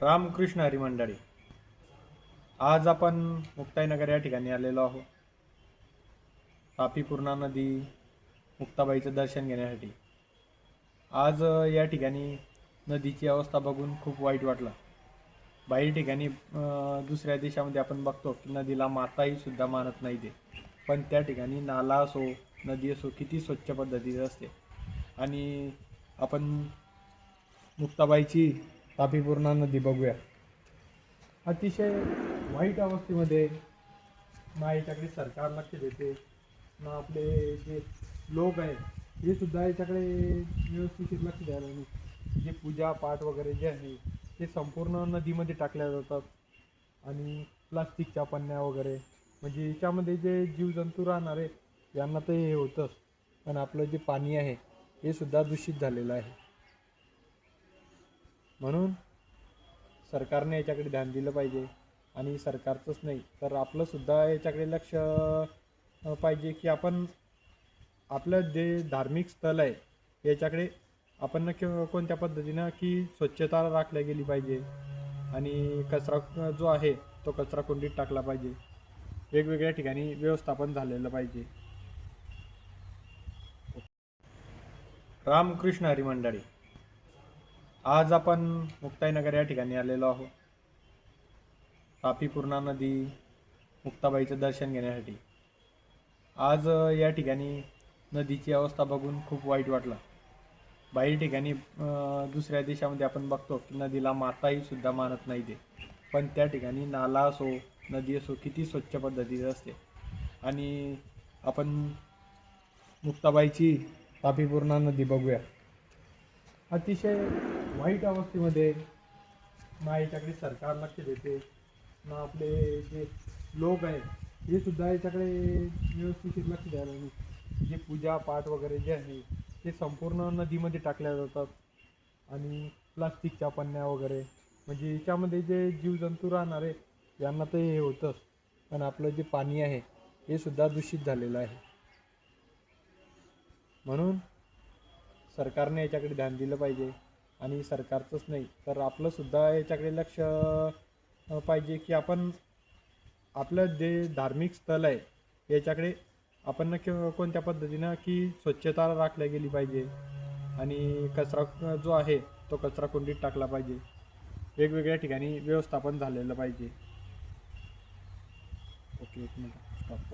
रामकृष्ण हरी मंडळी, आज आपण मुक्ताईनगर या ठिकाणी आलेलो आहोत. तापी पूर्णा नदी मुक्ताबाईचं दर्शन घेण्यासाठी. आज या ठिकाणी नदीची अवस्था बघून खूप वाईट वाटलं. बाहेर ठिकाणी दुसऱ्या देशामध्ये आपण बघतो की नदीला माताही सुद्धा मानत नाही ते, पण त्या ठिकाणी नाला असो नदी असो किती स्वच्छ पद्धतीचं असते. आणि आपण मुक्ताबाईची तापी पूर्णा नदी बघूया. अतिशय वाईट अवस्थेमध्ये ना याच्याकडे सरकार लक्ष देते, ना आपले जे लोक आहेत हे सुद्धा याच्याकडे व्यवस्थित लक्ष द्यायला नाही. जे पूजा पाठ वगैरे जे आहे ते संपूर्ण नदीमध्ये टाकल्या जातात. आणि प्लास्टिकच्या पन्न्या वगैरे, म्हणजे याच्यामध्ये जे जीवजंतू राहणार आहे यांना तर हे होतंच, पण आपलं जे पाणी आहे हे सुद्धा दूषित झालेलं आहे. म्हणून सरकारने याच्याकडे ध्यान दिलं पाहिजे. आणि सरकारचंच नाही तर आपलंसुद्धा याच्याकडे लक्ष पाहिजे की आपण आपलं जे धार्मिक स्थळ आहे याच्याकडे आपण नक्की कोणत्या पद्धतीनं की स्वच्छता राखल्या गेली पाहिजे. आणि कचरा जो आहे तो कचरा कुंडीत टाकला पाहिजे. वेगवेगळ्या ठिकाणी व्यवस्थापन झालेलं पाहिजे. रामकृष्ण हरी मंडळी, आज आपण मुक्ताईनगर या ठिकाणी आलेलो आहोत. तापी पूर्णा नदी मुक्ताबाईचं दर्शन घेण्यासाठी. आज या ठिकाणी नदीची अवस्था बघून खूप वाईट वाटलं. बाहेर ठिकाणी दुसऱ्या देशामध्ये आपण बघतो की नदीला माताही सुद्धा मानत नाही ते, पण त्या ठिकाणी नाला असो नदी असो किती स्वच्छ पद्धतीचं असते. आणि आपण मुक्ताबाईची तापी पूर्णा नदी बघूया. अतिशय वाईट अवस्थेमध्ये ना याच्याकडे सरकार लक्ष देते, ना आपले जे लोक आहेत हे सुद्धा याच्याकडे व्यवस्थित लक्ष द्यायला नाही. जे पूजा पाठ वगैरे जे आहे ते संपूर्ण नदीमध्ये टाकल्या जातात. आणि प्लास्टिकच्या पन्न्या वगैरे, म्हणजे याच्यामध्ये जे जीवजंतू राहणार आहे यांना तर हे होतंच, पण आपलं जे पाणी आहे हे सुद्धा दूषित झालेलं आहे. म्हणून सरकारने याच्याकडे ध्यान दिलं पाहिजे. आणि सरकारचंच नाही तर आपलंसुद्धा याच्याकडे लक्ष पाहिजे की आपण आपलं जे धार्मिक स्थळ आहे याच्याकडे आपण नक्की कोणत्या पद्धतीनं की स्वच्छता राखल्या गेली पाहिजे. आणि कचरा जो आहे तो कचरा कुंडीत टाकला पाहिजे. वेगवेगळ्या ठिकाणी व्यवस्थापन झालेलं पाहिजे. ओके, एक मिनिट स्टॉप.